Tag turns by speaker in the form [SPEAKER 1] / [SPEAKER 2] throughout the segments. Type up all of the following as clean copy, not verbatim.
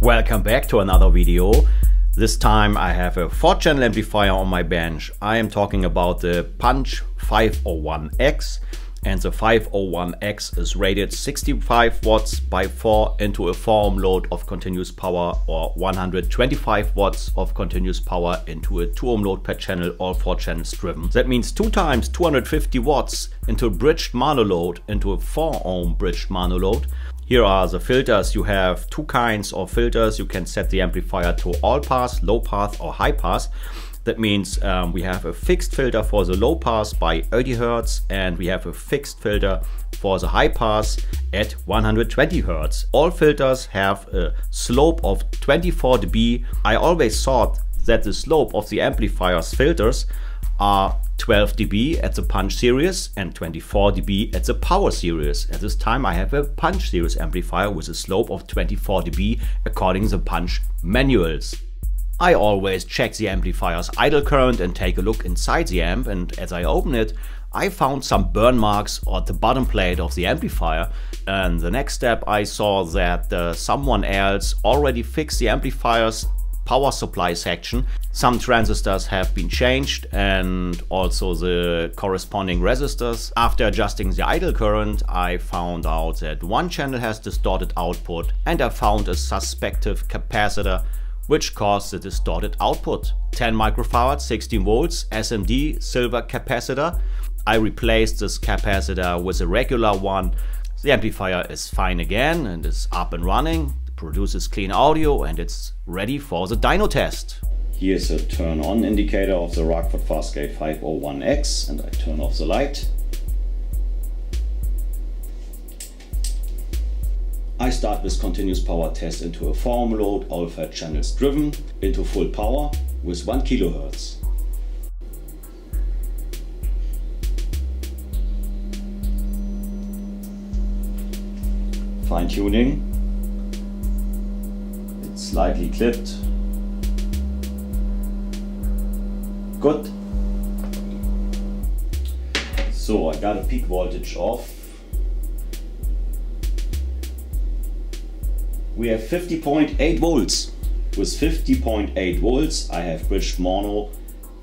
[SPEAKER 1] Welcome back to another video. This time I have a 4-channel amplifier on my bench. I am talking about the Punch 501X, and the 501X is rated 65 watts by 4 into a 4-ohm load of continuous power, or 125 watts of continuous power into a 2-ohm load per channel, all 4 channels driven. That means 2 times 250 watts into a bridged mono load into a 4-ohm bridged mono load. Here are the filters. You have 2 kinds of filters. You can set the amplifier to all pass, low pass or high pass. That means we have a fixed filter for the low pass by 80 Hz, and we have a fixed filter for the high pass at 120 Hz. All filters have a slope of 24 dB. I always thought that the slope of the amplifier's filters are 12 dB at the Punch series and 24 dB at the Power series. At this time I have a Punch series amplifier with a slope of 24 dB according to the Punch manuals. I always check the amplifier's idle current and take a look inside the amp, and as I open it I found some burn marks on the bottom plate of the amplifier, and the next step I saw that someone else already fixed the amplifier's power supply section. Some transistors have been changed and also the corresponding resistors. After adjusting the idle current, I found out that one channel has distorted output, and I found a suspected capacitor which caused the distorted output. 10 microfarads, 16 volts SMD silver capacitor. I replaced this capacitor with a regular one. The amplifier is fine again and is up and running. Produces clean audio, and it's ready for the dyno test. Here's a turn on indicator of the Rockford Fosgate 501X, and I turn off the light. I start this continuous power test into a 4-ohm load, all 5 channels driven, into full power with 1 kHz. Fine tuning. Slightly clipped. Good. So I got a peak voltage off. We have 50.8 volts. With 50.8 volts I have bridged mono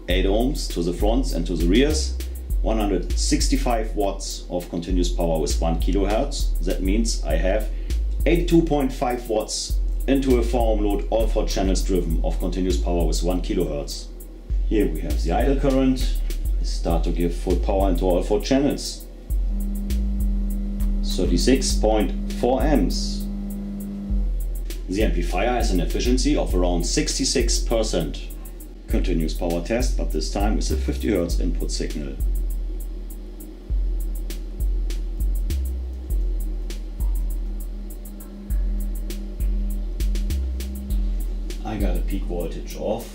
[SPEAKER 1] 8 ohms to the fronts and to the rears. 165 watts of continuous power with 1 kHz. That means I have 82.5 watts into a 4-ohm load, all 4 channels driven, of continuous power with 1 kHz. Here we have the idle current. I start to give full power into all 4 channels. 36.4 amps. The amplifier has an efficiency of around 66%. Continuous power test, but this time with a 50 Hz input signal. I got a peak voltage of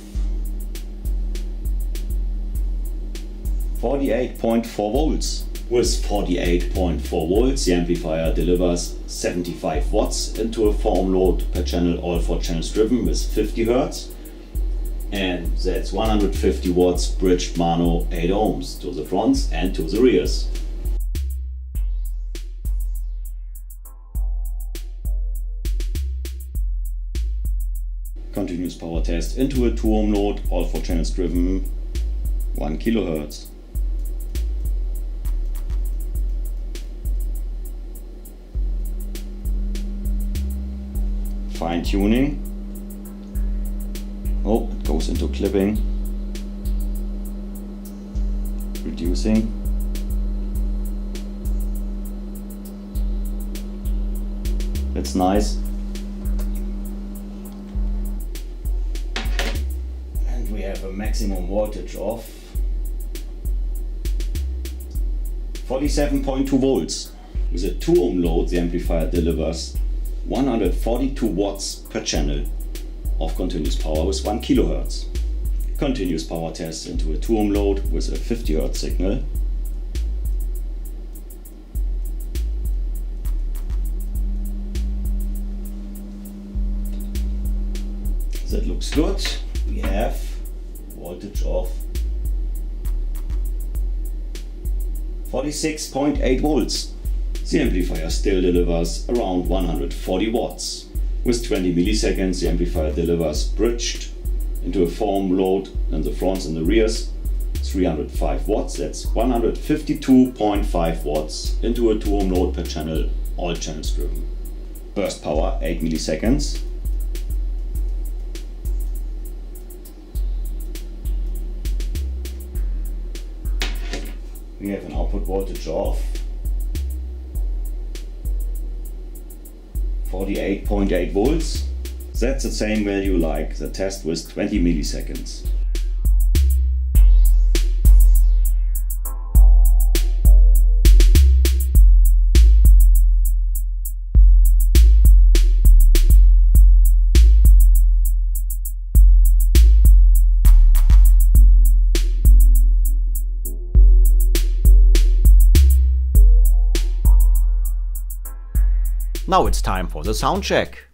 [SPEAKER 1] 48.4 volts. With 48.4 volts the amplifier delivers 75 watts into a 4-ohm load per channel, all 4 channels driven with 50 Hz, and that's 150 watts bridged mono 8 ohms to the fronts and to the rears. Continuous power test into a 2-ohm load, all 4 channels driven, 1 kHz. Fine tuning. Oh, it goes into clipping. Reducing. That's nice. We have a maximum voltage of 47.2 volts. With a 2-ohm load the amplifier delivers 142 watts per channel of continuous power with 1 kHz. Continuous power test into a 2-ohm load with a 50 Hz signal. That looks good. We have voltage of 46.8 volts. The amplifier still delivers around 140 watts.
[SPEAKER 2] With 20 milliseconds, the amplifier delivers bridged into a foam load in the fronts and the rears 305 watts, that's 152.5 watts into a 2 ohm load per channel, all channels driven. Burst power 8 milliseconds. We have an output voltage of 48.8 volts. That's the same value like the test with 20 milliseconds.
[SPEAKER 1] Now it's time for the sound check.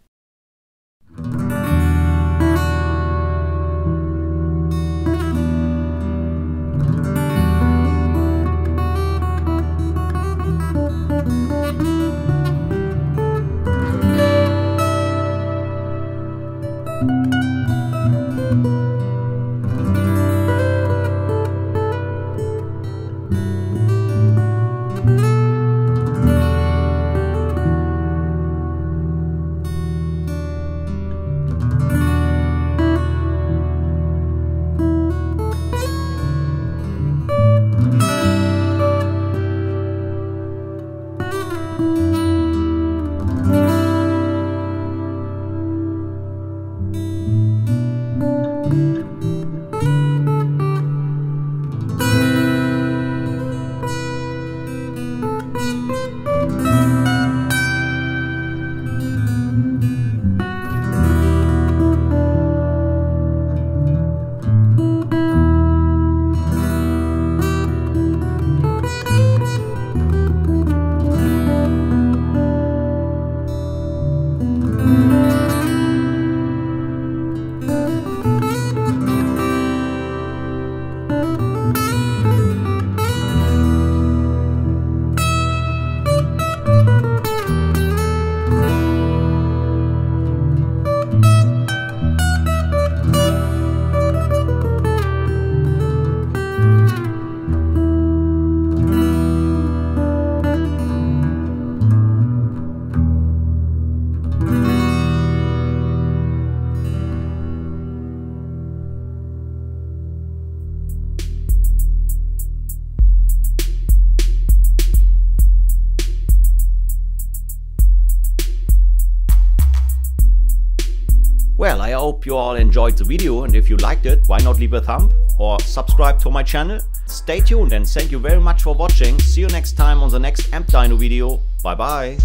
[SPEAKER 1] Well, I hope you all enjoyed the video, and if you liked it, why not leave a thumb or subscribe to my channel. Stay tuned and thank you very much for watching. See you next time on the next Amp Dyno video. Bye bye.